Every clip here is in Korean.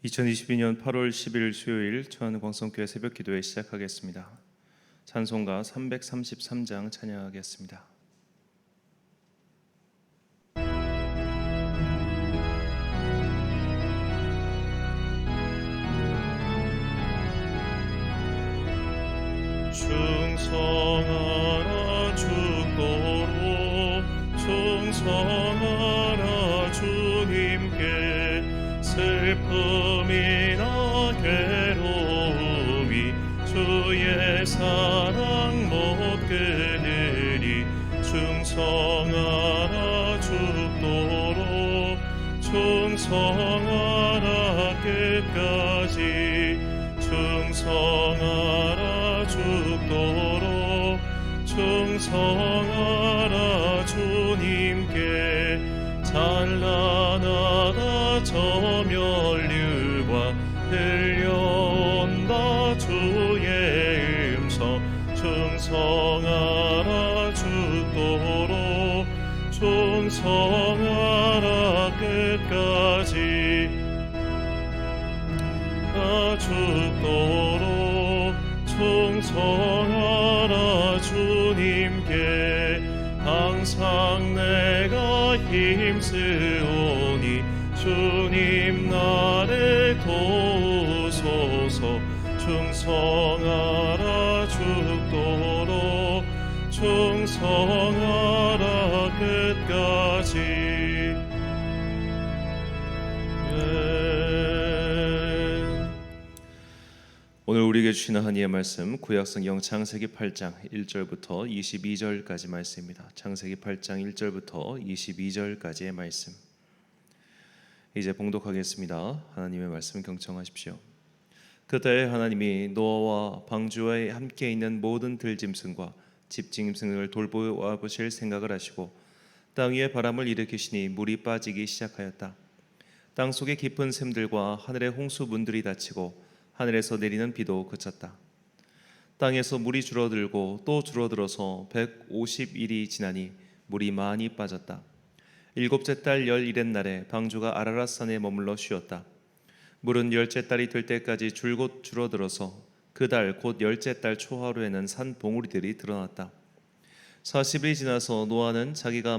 2022년 8월 10일 수요일 천안광성교회 새벽기도회 시작하겠습니다. 찬송가 333장 찬양하겠습니다. 충성하라 죽도록 충성하라 주님께 슬픔이나 괴로움이 주의 사랑 못 끊으니 충성하라 죽도록 충성하라 끝까지 충성하라 죽도록 충성하라 주님께 찬란하다 저 멸류관 들려온다 주의 음성 충성하라 죽도록 충성하라 끝까지 죽도록 충성하라 주님께 항상 내가 힘쓰오니 주님 나를 도우소서 충성하라 죽도록 충성하라 끝까지 오늘 우리에게 주시는 하나님의 말씀 구약성경 창세기 8장 1절부터 22절까지 말씀입니다. 창세기 8장 1절부터 22절까지의 말씀. 이제 봉독하겠습니다. 하나님의 말씀 경청하십시오. 그때 하나님이 노아와 방주에 함께 있는 모든 들짐승과 집짐승을 돌보아 보실 생각을 하시고 땅 위에 바람을 일으키시니 물이 빠지기 시작하였다. 땅 속의 깊은 샘들과 하늘의 홍수 문들이 닫히고 하늘에서 내리는 비도 그쳤다. 땅에서 물이 줄어들고 또 줄어들어서 150일이 지나니 물이 많이 빠졌다. 일곱째 달 11의 날에 방주가 아라랏산에 머물러 쉬었다. 물은 10째 달이 될 때까지 줄곧 줄어들어서 그 달 곧 10째 달 초하루에는 산 봉우리들이 드러났다. 40일이 지나서 노아는 자기가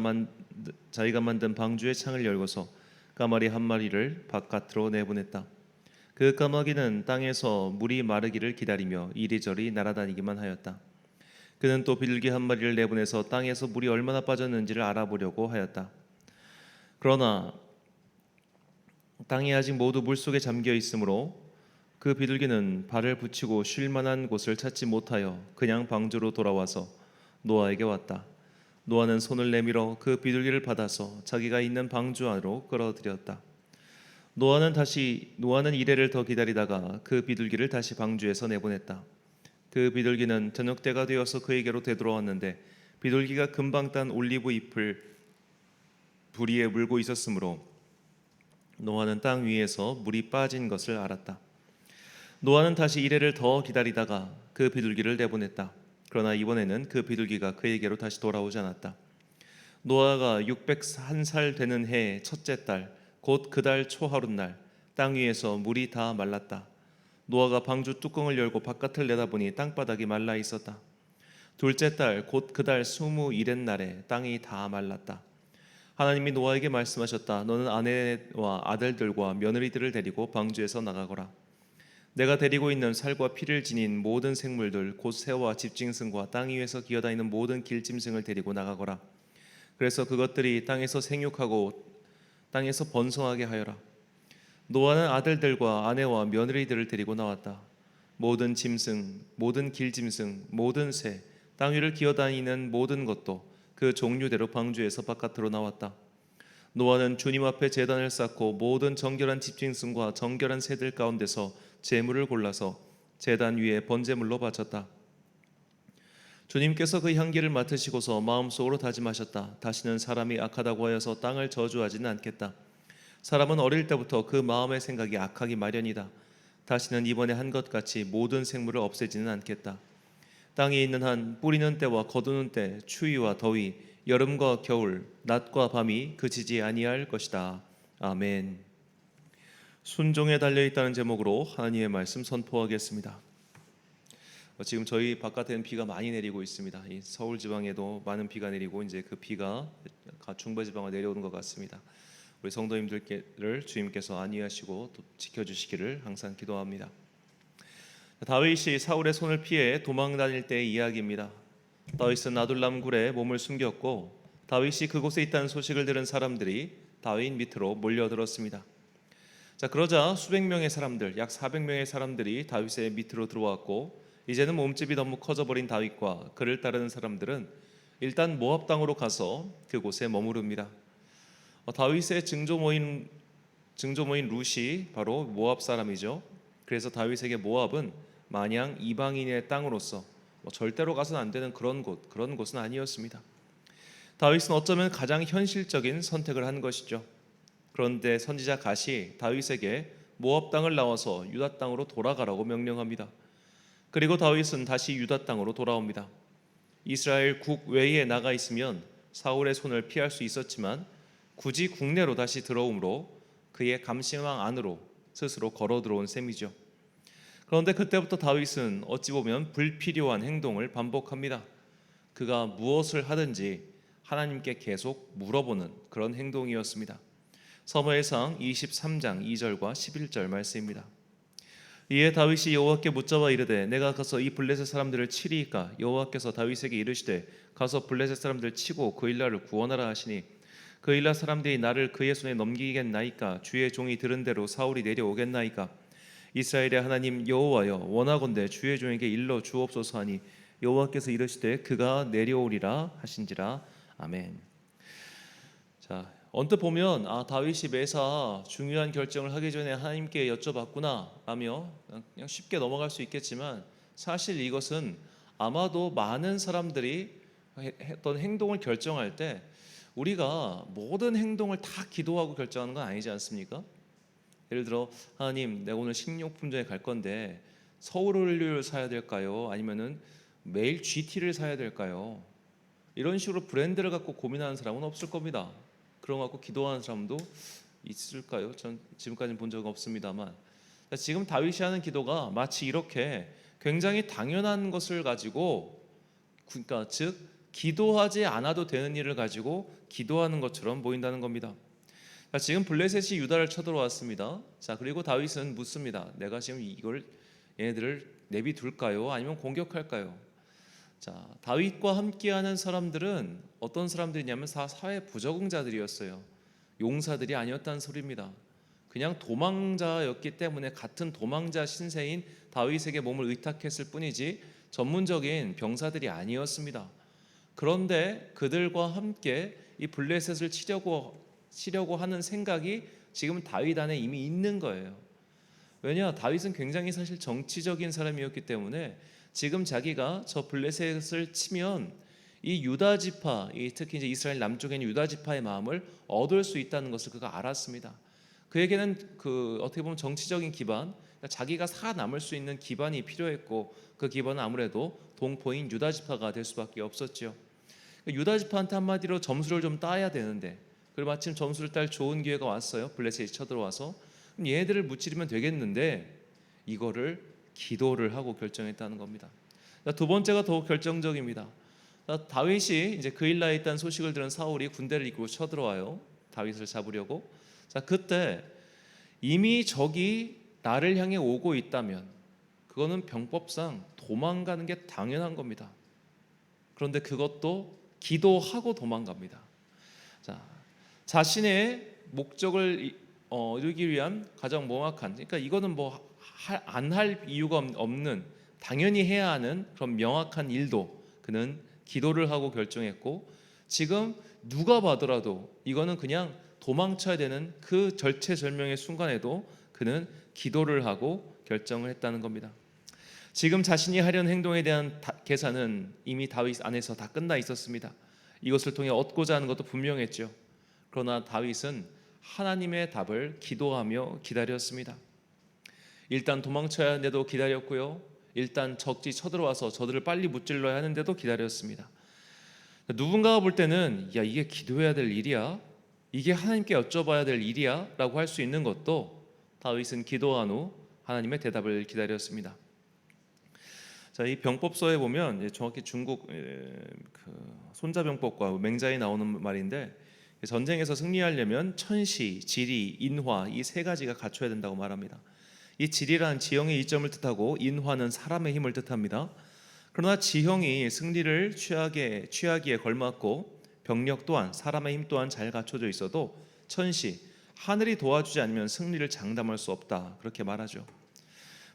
만든 방주의 창을 열고서 까마리 한 마리를 바깥으로 내보냈다. 그 까마귀는 땅에서 물이 마르기를 기다리며 이리저리 날아다니기만 하였다. 그는 또 비둘기 한 마리를 내보내서 땅에서 물이 얼마나 빠졌는지를 알아보려고 하였다. 그러나 땅이 아직 모두 물속에 잠겨 있으므로 그 비둘기는 발을 붙이고 쉴 만한 곳을 찾지 못하여 그냥 방주로 돌아와서 노아에게 왔다. 노아는 손을 내밀어 그 비둘기를 받아서 자기가 있는 방주 안으로 끌어들였다. 노아는 이래를 더 기다리다가 그 비둘기를 다시 방주에서 내보냈다. 그 비둘기는 저녁 때가 되어서 그에게로 되돌아왔는데 비둘기가 금방 딴 올리브 잎을 불 위에 물고 있었으므로 노아는 땅 위에서 물이 빠진 것을 알았다. 노아는 다시 이래를 더 기다리다가 그 비둘기를 내보냈다. 그러나 이번에는 그 비둘기가 그에게로 다시 돌아오지 않았다. 노아가 601살 되는 해 첫째 달 곧 그 달 초하룻날 땅 위에서 물이 다 말랐다. 노아가 방주 뚜껑을 열고 바깥을 내다보니 땅바닥이 말라 있었다. 둘째 달 곧 그 달 21의 날에 땅이 다 말랐다. 하나님이 노아에게 말씀하셨다. 너는 아내와 아들들과 며느리들을 데리고 방주에서 나가거라. 내가 데리고 있는 살과 피를 지닌 모든 생물들 곧 새와 집짐승과 땅 위에서 기어다니는 모든 길짐승을 데리고 나가거라. 그래서 그것들이 땅에서 생육하고 땅에서 번성하게 하여라. 노아는 아들들과 아내와 며느리들을 데리고 나왔다. 모든 짐승, 모든 길짐승, 모든 새, 땅 위를 기어다니는 모든 것도 그 종류대로 방주에서 바깥으로 나왔다. 노아는 주님 앞에 제단을 쌓고 모든 정결한 집짐승과 정결한 새들 가운데서 제물을 골라서 제단 위에 번제물로 바쳤다. 주님께서 그 향기를 맡으시고서 마음속으로 다짐하셨다. 다시는 사람이 악하다고 하여서 땅을 저주하지는 않겠다. 사람은 어릴 때부터 그 마음의 생각이 악하기 마련이다. 다시는 이번에 한 것 같이 모든 생물을 없애지는 않겠다. 땅에 있는 한 뿌리는 때와 거두는 때, 추위와 더위, 여름과 겨울, 낮과 밤이 그치지 아니할 것이다. 아멘. 순종에 달려있다는 제목으로 하나님의 말씀 선포하겠습니다. 지금 저희 바깥에는 비가 많이 내리고 있습니다. 이 서울 지방에도 많은 비가 내리고 이제 그 비가 중부 지방에 내려오는 것 같습니다. 우리 성도님들을 주님께서 안위하시고 또 지켜주시기를 항상 기도합니다. 다윗이 사울의 손을 피해 도망 다닐 때의 이야기입니다. 다윗은 아둘람 굴에 몸을 숨겼고 다윗이 그곳에 있다는 소식을 들은 사람들이 다윗 밑으로 몰려들었습니다. 자, 그러자 수백 명의 사람들, 약 400명의 사람들이 다윗의 밑으로 들어왔고 이제는 몸집이 너무 커져버린 다윗과 그를 따르는 사람들은 일단 모압 땅으로 가서 그곳에 머무릅니다. 다윗의 증조모인 룻이 바로 모압 사람이죠. 그래서 다윗에게 모압은 마냥 이방인의 땅으로서 절대로 가서는 안 되는 그런 곳은 아니었습니다. 다윗은 어쩌면 가장 현실적인 선택을 한 것이죠. 그런데 선지자 갓이 다윗에게 모압 땅을 나와서 유다 땅으로 돌아가라고 명령합니다. 그리고 다윗은 다시 유다 땅으로 돌아옵니다. 이스라엘 국외에 나가 있으면 사울의 손을 피할 수 있었지만 굳이 국내로 다시 들어오므로 그의 감시망 안으로 스스로 걸어 들어온 셈이죠. 그런데 그때부터 다윗은 어찌 보면 불필요한 행동을 반복합니다. 그가 무엇을 하든지 하나님께 계속 물어보는 그런 행동이었습니다. 사무엘상 23장 2절과 11절 말씀입니다. 이에 다윗이 여호와께 묻자와 이르되 내가 가서 이 블레셋 사람들을 치리이까? 여호와께서 다윗에게 이르시되 가서 블레셋 사람들을 치고 그 일라를 구원하라 하시니 그 일라 사람들이 나를 그의 손에 넘기겠나이까? 주의 종이 들은 대로 사울이 내려오겠나이까? 이스라엘의 하나님 여호와여 원하건대 주의 종에게 일러 주옵소서 하니 여호와께서 이르시되 그가 내려오리라 하신지라. 아멘. 자, 언뜻 보면 다윗이 매사 중요한 결정을 하기 전에 하나님께 여쭤봤구나 라며 그냥 쉽게 넘어갈 수 있겠지만 사실 이것은 아마도 많은 사람들이 했던 행동을 결정할 때 우리가 모든 행동을 다 기도하고 결정하는 건 아니지 않습니까? 예를 들어 하나님 내가 오늘 식료품점에 갈 건데 서울올리를 사야 될까요? 아니면은 매일 GT를 사야 될까요? 이런 식으로 브랜드를 갖고 고민하는 사람은 없을 겁니다. 그런 거 갖고 기도하는 사람도 있을까요? 전 지금까지는 본 적은 없습니다만 지금 다윗이 하는 기도가 마치 이렇게 굉장히 당연한 것을 가지고 그러니까 즉 기도하지 않아도 되는 일을 가지고 기도하는 것처럼 보인다는 겁니다. 자, 지금 블레셋이 유다를 쳐들어왔습니다. 자, 그리고 다윗은 묻습니다. 내가 지금 얘네들을 내비둘까요? 아니면 공격할까요? 자, 다윗과 함께하는 사람들은 어떤 사람들이냐면 사회 부적응자들이었어요. 용사들이 아니었다는 소리입니다. 그냥 도망자였기 때문에 같은 도망자 신세인 다윗에게 몸을 의탁했을 뿐이지 전문적인 병사들이 아니었습니다. 그런데 그들과 함께 이 블레셋을 치려고 하는 생각이 지금 다윗 안에 이미 있는 거예요. 왜냐? 다윗은 굉장히 사실 정치적인 사람이었기 때문에 지금 자기가 저 블레셋을 치면 이 유다 지파, 특히 이제 이스라엘 남쪽에 있는 유다 지파의 마음을 얻을 수 있다는 것을 그가 알았습니다. 그에게는 어떻게 보면 정치적인 기반, 그러니까 자기가 살아남을 수 있는 기반이 필요했고 그 기반은 아무래도 동포인 유다 지파가 될 수밖에 없었죠. 유다 지파한테 한마디로 점수를 좀 따야 되는데 그리고 마침 점수를 딸 좋은 기회가 왔어요. 블레셋이 쳐들어와서 그럼 얘네들을 무찌르면 되겠는데 이거를 기도를 하고 결정했다는 겁니다. 두 번째가 더 결정적입니다. 다윗이 이제 그일라에 있다는 소식을 들은 사울이 군대를 이끌고 쳐들어와요. 다윗을 잡으려고. 자, 그때 이미 적이 나를 향해 오고 있다면 그거는 병법상 도망가는 게 당연한 겁니다. 그런데 그것도 기도하고 도망갑니다. 자, 자신의 목적을 이루기 위한 가장 명확한, 그러니까 이거는 안 할 이유가 없는 당연히 해야 하는 그런 명확한 일도 그는 기도를 하고 결정했고 지금 누가 봐더라도 이거는 그냥 도망쳐야 되는 그 절체절명의 순간에도 그는 기도를 하고 결정을 했다는 겁니다. 지금 자신이 하려는 행동에 대한 계산은 이미 다윗 안에서 다 끝나 있었습니다. 이것을 통해 얻고자 하는 것도 분명했죠. 그러나 다윗은 하나님의 답을 기도하며 기다렸습니다. 일단 도망쳐야 하는데도 기다렸고요. 일단 적지 쳐들어와서 저들을 빨리 무찔러야 하는데도 기다렸습니다. 누군가가 볼 때는 야 이게 기도해야 될 일이야? 이게 하나님께 여쭤봐야 될 일이야? 라고 할 수 있는 것도 다윗은 기도한 후 하나님의 대답을 기다렸습니다. 자, 이 병법서에 보면 정확히 중국 손자병법과 맹자에 나오는 말인데, 전쟁에서 승리하려면 천시, 지리, 인화 이 세 가지가 갖춰야 된다고 말합니다. 이 지리란 지형의 이점을 뜻하고 인화는 사람의 힘을 뜻합니다. 그러나 지형이 승리를 취하기에 걸맞고 병력 또한 사람의 힘 또한 잘 갖춰져 있어도 천시, 하늘이 도와주지 않으면 승리를 장담할 수 없다, 그렇게 말하죠.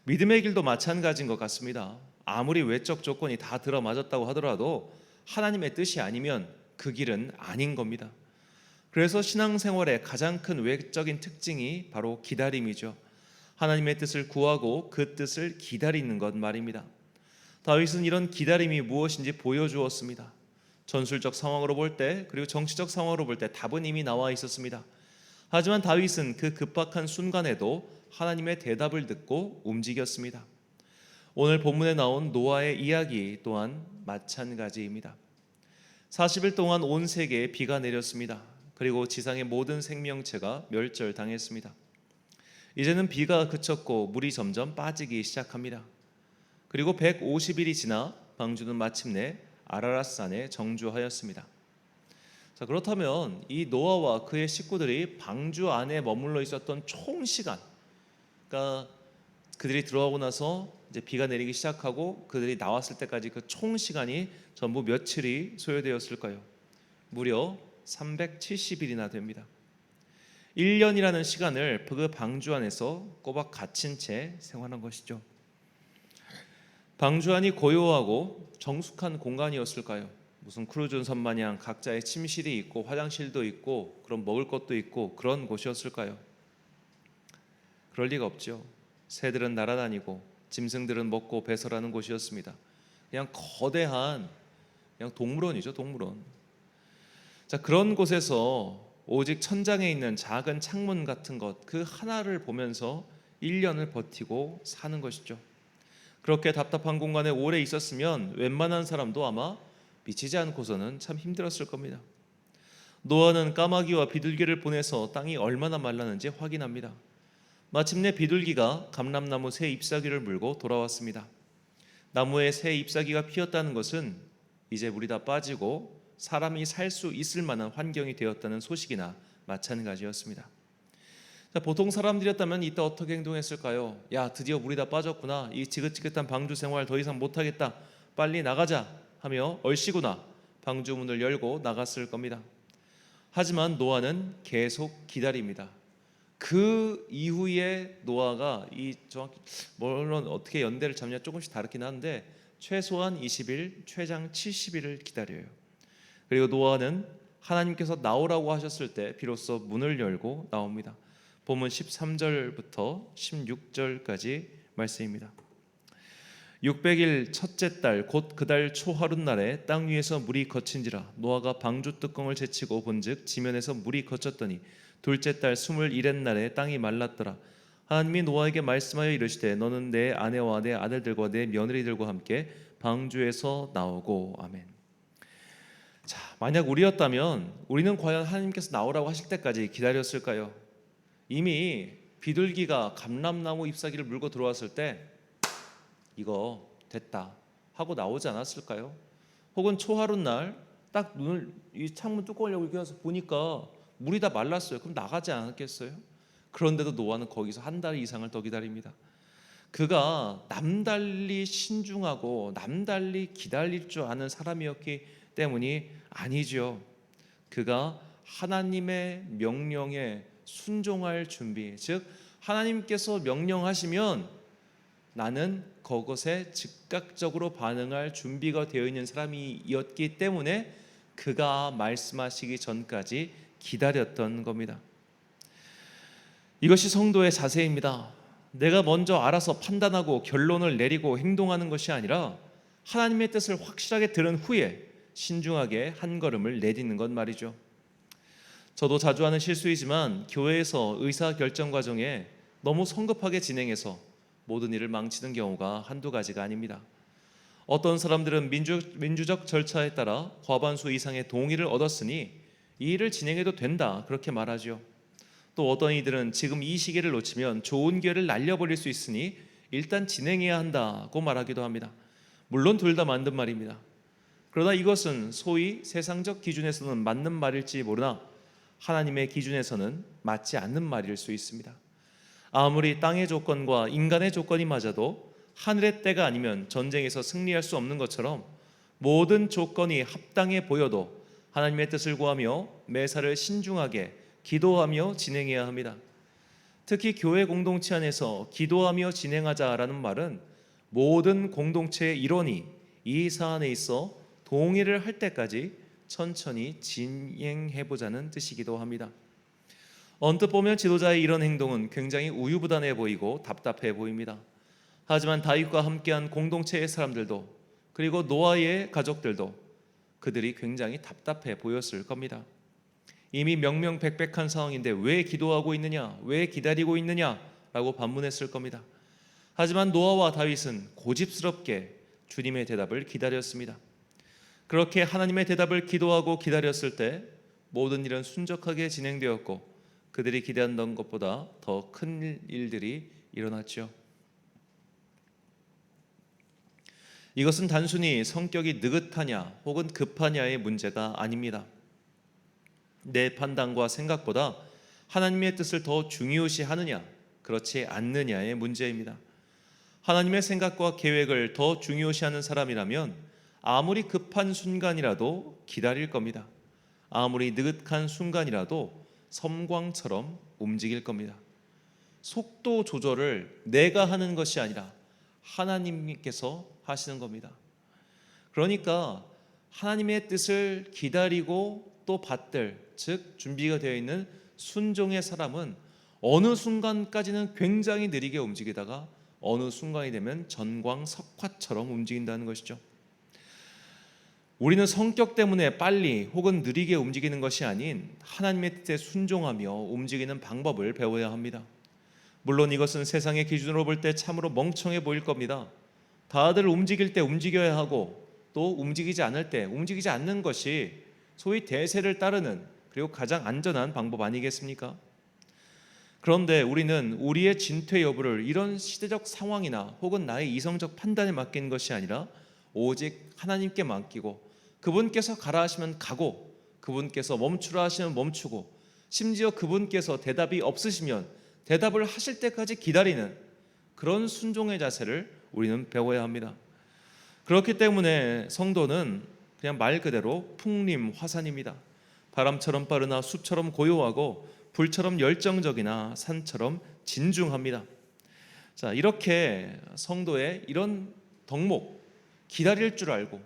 믿음의 길도 마찬가지인 것 같습니다. 아무리 외적 조건이 다 들어맞았다고 하더라도 하나님의 뜻이 아니면 그 길은 아닌 겁니다. 그래서 신앙생활의 가장 큰 외적인 특징이 바로 기다림이죠. 하나님의 뜻을 구하고 그 뜻을 기다리는 것 말입니다. 다윗은 이런 기다림이 무엇인지 보여주었습니다. 전술적 상황으로 볼 때, 그리고 정치적 상황으로 볼 때 답은 이미 나와 있었습니다. 하지만 다윗은 그 급박한 순간에도 하나님의 대답을 듣고 움직였습니다. 오늘 본문에 나온 노아의 이야기 또한 마찬가지입니다. 40일 동안 온 세계에 비가 내렸습니다. 그리고 지상의 모든 생명체가 멸절당했습니다. 이제는 비가 그쳤고 물이 점점 빠지기 시작합니다. 그리고 150일이 지나 방주는 마침내 아라랏산에 정주하였습니다. 자, 그렇다면 이 노아와 그의 식구들이 방주 안에 머물러 있었던 총 시간, 그러니까 그들이 들어가고 나서 이제 비가 내리기 시작하고 그들이 나왔을 때까지 그 총 시간이 전부 며칠이 소요되었을까요? 무려 370일이나 됩니다. 1년이라는 시간을 그 방주 안에서 꼬박 갇힌 채 생활한 것이죠. 방주 안이 고요하고 정숙한 공간이었을까요? 무슨 크루즈선 마냥 각자의 침실이 있고 화장실도 있고 그런 먹을 것도 있고 그런 곳이었을까요? 그럴 리가 없죠. 새들은 날아다니고 짐승들은 먹고 배설하는 곳이었습니다. 그냥 거대한 그냥 동물원이죠, 동물원. 자, 그런 곳에서 오직 천장에 있는 작은 창문 같은 것 그 하나를 보면서 1년을 버티고 사는 것이죠. 그렇게 답답한 공간에 오래 있었으면 웬만한 사람도 아마 미치지 않고서는 참 힘들었을 겁니다. 노아는 까마귀와 비둘기를 보내서 땅이 얼마나 말랐는지 확인합니다. 마침내 비둘기가 감람나무 새 잎사귀를 물고 돌아왔습니다. 나무에 새 잎사귀가 피었다는 것은 이제 물이 다 빠지고 사람이 살 수 있을 만한 환경이 되었다는 소식이나 마찬가지였습니다. 자, 보통 사람들이었다면 이때 어떻게 행동했을까요? 야, 드디어 물이 다 빠졌구나. 이 지긋지긋한 방주 생활 더 이상 못하겠다. 빨리 나가자 하며 얼씨구나 방주 문을 열고 나갔을 겁니다. 하지만 노아는 계속 기다립니다. 그 이후에 노아가 이 정확히 물론 어떻게 연대를 잡냐 조금씩 다르긴 한데 최소한 20일, 최장 70일을 기다려요. 그리고 노아는 하나님께서 나오라고 하셨을 때 비로소 문을 열고 나옵니다. 본문 13절부터 16절까지 말씀입니다. 600일 첫째 달 곧 그 달 초하룻날에 땅 위에서 물이 거친지라 노아가 방주 뚜껑을 제치고 본즉 지면에서 물이 거쳤더니 둘째 달 21햇날에 땅이 말랐더라. 하나님이 노아에게 말씀하여 이르시되 너는 내 아내와 내 아들들과 내 며느리들과 함께 방주에서 나오고. 아멘. 자, 만약 우리였다면 우리는 과연 하나님께서 나오라고 하실 때까지 기다렸을까요? 이미 비둘기가 감람나무 잎사귀를 물고 들어왔을 때 이거 됐다 하고 나오지 않았을까요? 혹은 초하룻날 딱 눈을 이 창문 뚜껑을 열고 이렇게 해서 보니까 물이 다 말랐어요. 그럼 나가지 않았겠어요? 그런데도 노아는 거기서 한 달 이상을 더 기다립니다. 그가 남달리 신중하고 남달리 기다릴 줄 아는 사람이었기 때문이 아니죠. 그가 하나님의 명령에 순종할 준비, 즉 하나님께서 명령하시면 나는 그것에 즉각적으로 반응할 준비가 되어 있는 사람이었기 때문에 그가 말씀하시기 전까지 기다렸던 겁니다. 이것이 성도의 자세입니다. 내가 먼저 알아서 판단하고 결론을 내리고 행동하는 것이 아니라 하나님의 뜻을 확실하게 들은 후에 신중하게 한 걸음을 내딛는 것 말이죠. 저도 자주 하는 실수이지만 교회에서 의사결정 과정에 너무 성급하게 진행해서 모든 일을 망치는 경우가 한두 가지가 아닙니다. 어떤 사람들은 민주적 절차에 따라 과반수 이상의 동의를 얻었으니 이 일을 진행해도 된다 그렇게 말하죠. 또 어떤 이들은 지금 이 시기를 놓치면 좋은 기회를 날려버릴 수 있으니 일단 진행해야 한다고 말하기도 합니다. 물론 둘 다 맞는 말입니다. 그러나 이것은 소위 세상적 기준에서는 맞는 말일지 모르나 하나님의 기준에서는 맞지 않는 말일 수 있습니다. 아무리 땅의 조건과 인간의 조건이 맞아도 하늘의 때가 아니면 전쟁에서 승리할 수 없는 것처럼 모든 조건이 합당해 보여도 하나님의 뜻을 구하며 매사를 신중하게 기도하며 진행해야 합니다. 특히 교회 공동체 안에서 기도하며 진행하자라는 말은 모든 공동체의 일원이 이 사안에 있어 동의를 할 때까지 천천히 진행해보자는 뜻이기도 합니다. 언뜻 보면 지도자의 이런 행동은 굉장히 우유부단해 보이고 답답해 보입니다. 하지만 다윗과 함께한 공동체의 사람들도 그리고 노아의 가족들도 그들이 굉장히 답답해 보였을 겁니다. 이미 명명백백한 상황인데 왜 기도하고 있느냐, 왜 기다리고 있느냐라고 반문했을 겁니다. 하지만 노아와 다윗은 고집스럽게 주님의 대답을 기다렸습니다. 그렇게 하나님의 대답을 기도하고 기다렸을 때 모든 일은 순적하게 진행되었고 그들이 기대했던 것보다 더 큰 일들이 일어났죠. 이것은 단순히 성격이 느긋하냐 혹은 급하냐의 문제가 아닙니다. 내 판단과 생각보다 하나님의 뜻을 더 중요시하느냐 그렇지 않느냐의 문제입니다. 하나님의 생각과 계획을 더 중요시하는 사람이라면 아무리 급한 순간이라도 기다릴 겁니다. 아무리 느긋한 순간이라도 섬광처럼 움직일 겁니다. 속도 조절을 내가 하는 것이 아니라 하나님께서 하시는 겁니다. 그러니까 하나님의 뜻을 기다리고 또 받들, 즉 준비가 되어 있는 순종의 사람은 어느 순간까지는 굉장히 느리게 움직이다가 어느 순간이 되면 전광석화처럼 움직인다는 것이죠. 우리는 성격 때문에 빨리 혹은 느리게 움직이는 것이 아닌 하나님의 뜻에 순종하며 움직이는 방법을 배워야 합니다. 물론 이것은 세상의 기준으로 볼 때 참으로 멍청해 보일 겁니다. 다들 움직일 때 움직여야 하고 또 움직이지 않을 때 움직이지 않는 것이 소위 대세를 따르는 그리고 가장 안전한 방법 아니겠습니까? 그런데 우리는 우리의 진퇴 여부를 이런 시대적 상황이나 혹은 나의 이성적 판단에 맡기는 것이 아니라 오직 하나님께 맡기고 그분께서 가라 하시면 가고 그분께서 멈추라 하시면 멈추고 심지어 그분께서 대답이 없으시면 대답을 하실 때까지 기다리는 그런 순종의 자세를 우리는 배워야 합니다. 그렇기 때문에 성도는 그냥 말 그대로 풍림 화산입니다. 바람처럼 빠르나 숲처럼 고요하고 불처럼 열정적이나 산처럼 진중합니다. 자, 이렇게 성도의 이런 덕목, 기다릴 줄 알고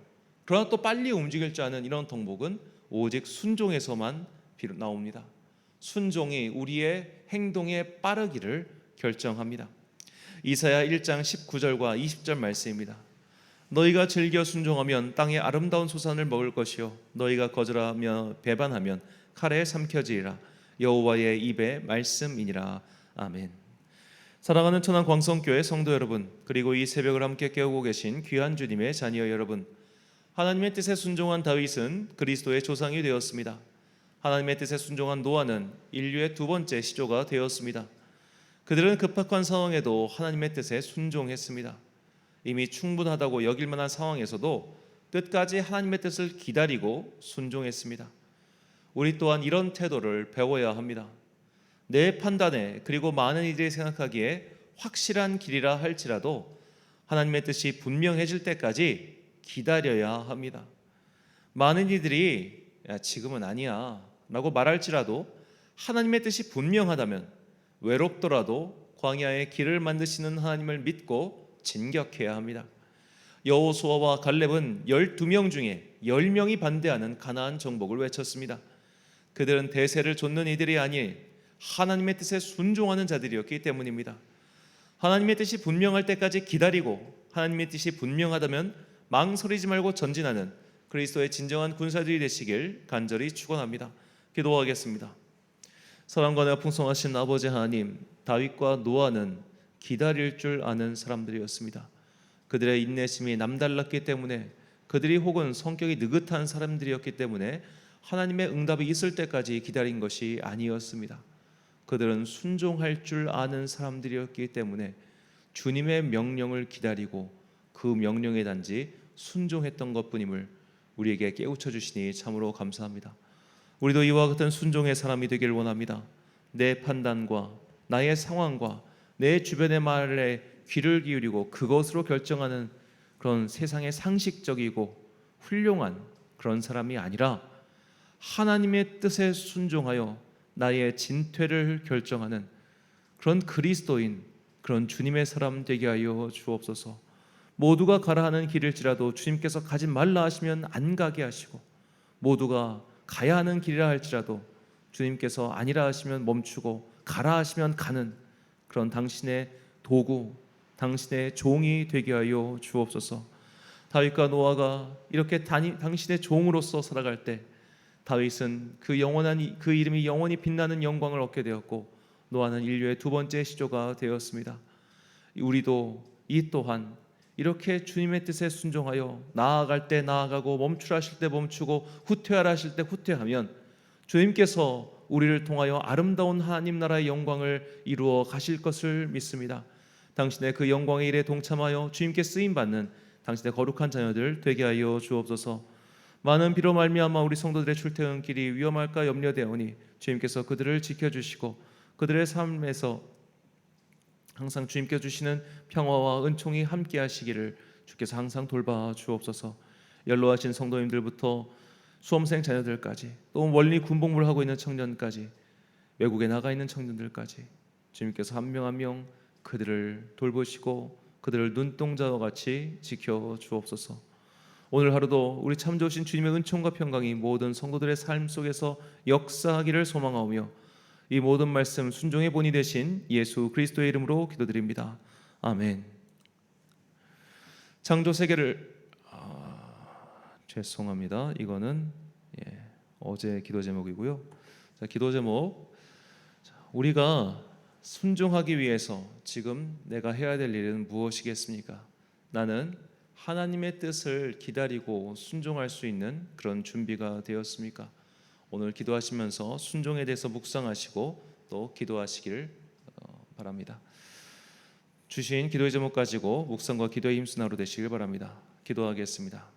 그러나 또 빨리 움직일 줄 아는 이런 덕목은 오직 순종에서만 나옵니다. 순종이 우리의 행동의 빠르기를 결정합니다. 이사야 1장 19절과 20절 말씀입니다. 너희가 즐겨 순종하면 땅의 아름다운 소산을 먹을 것이요 너희가 거절하며 배반하면 칼에 삼켜지리라. 여호와의 입의 말씀이니라. 아멘. 사랑하는 천안 광성교회 성도 여러분, 그리고 이 새벽을 함께 깨우고 계신 귀한 주님의 자녀 여러분, 하나님의 뜻에 순종한 다윗은 그리스도의 조상이 되었습니다. 하나님의 뜻에 순종한 노아는 인류의 두 번째 시조가 되었습니다. 그들은 급박한 상황에도 하나님의 뜻에 순종했습니다. 이미 충분하다고 여길 만한 상황에서도 끝까지 하나님의 뜻을 기다리고 순종했습니다. 우리 또한 이런 태도를 배워야 합니다. 내 판단에 그리고 많은 이들이 생각하기에 확실한 길이라 할지라도 하나님의 뜻이 분명해질 때까지 기다려야 합니다. 많은 이들이 야, 지금은 아니야 라고 말할지라도 하나님의 뜻이 분명하다면 외롭더라도 광야의 길을 만드시는 하나님을 믿고 진격해야 합니다. 여호수아와 갈렙은 12명 중에 10명이 반대하는 가나안 정복을 외쳤습니다. 그들은 대세를 좇는 이들이 아닌 하나님의 뜻에 순종하는 자들이었기 때문입니다. 하나님의 뜻이 분명할 때까지 기다리고 하나님의 뜻이 분명하다면 망설이지 말고 전진하는 그리스도의 진정한 군사들이 되시길 간절히 축원합니다. 기도하겠습니다. 사랑과 은혜가 풍성하신 아버지 하나님, 다윗과 노아는 기다릴 줄 아는 사람들이었습니다. 그들의 인내심이 남달랐기 때문에 그들이 혹은 성격이 느긋한 사람들이었기 때문에 하나님의 응답이 있을 때까지 기다린 것이 아니었습니다. 그들은 순종할 줄 아는 사람들이었기 때문에 주님의 명령을 기다리고 그 명령에 단지 순종했던 것뿐임을 우리에게 깨우쳐 주시니 참으로 감사합니다. 우리도 이와 같은 순종의 사람이 되길 원합니다. 내 판단과 나의 상황과 내 주변의 말에 귀를 기울이고 그것으로 결정하는 그런 세상의 상식적이고 훌륭한 그런 사람이 아니라 하나님의 뜻에 순종하여 나의 진퇴를 결정하는 그런 그리스도인, 그런 주님의 사람 되게 하여 주옵소서. 모두가 가라 하는 길일지라도 주님께서 가지 말라 하시면 안 가게 하시고, 모두가 가야 하는 길이라 할지라도 주님께서 아니라 하시면 멈추고 가라 하시면 가는 그런 당신의 도구, 당신의 종이 되게 하여 주옵소서. 다윗과 노아가 이렇게 당신의 종으로서 살아갈 때 다윗은 그 이름이 영원히 빛나는 영광을 얻게 되었고, 노아는 인류의 두 번째 시조가 되었습니다. 우리도 이 또한 이렇게 주님의 뜻에 순종하여 나아갈 때 나아가고 멈추라 하실 때 멈추고 후퇴하라 하실 때 후퇴하면 주님께서 우리를 통하여 아름다운 하나님 나라의 영광을 이루어 가실 것을 믿습니다. 당신의 그 영광의 일에 동참하여 주님께 쓰임 받는 당신의 거룩한 자녀들 되게 하여 주옵소서. 많은 비로 말미암아 우리 성도들의 출퇴근길이 위험할까 염려되오니 주님께서 그들을 지켜주시고 그들의 삶에서 항상 주님께 주시는 평화와 은총이 함께 하시기를 주께서 항상 돌봐 주옵소서. 연로하신 성도님들부터 수험생 자녀들까지, 또 멀리 군복무를 하고 있는 청년까지, 외국에 나가 있는 청년들까지 주님께서 한 명 한 명 그들을 돌보시고 그들을 눈동자와 같이 지켜 주옵소서. 오늘 하루도 우리 참 좋으신 주님의 은총과 평강이 모든 성도들의 삶 속에서 역사하기를 소망하오며 이 모든 말씀 순종의 본이 되신 예수 그리스도의 이름으로 기도드립니다. 아멘. 창조 세계를 죄송합니다. 이거는 어제 기도 제목이고요. 자, 기도 제목. 우리가 순종하기 위해서 지금 내가 해야 될 일은 무엇이겠습니까? 나는 하나님의 뜻을 기다리고 순종할 수 있는 그런 준비가 되었습니까? 오늘 기도하시면서 순종에 대해서 묵상하시고 또 기도하시길 바랍니다. 주신 기도의 제목 가지고 묵상과 기도의 힘쓰는 하루 되시길 바랍니다. 기도하겠습니다.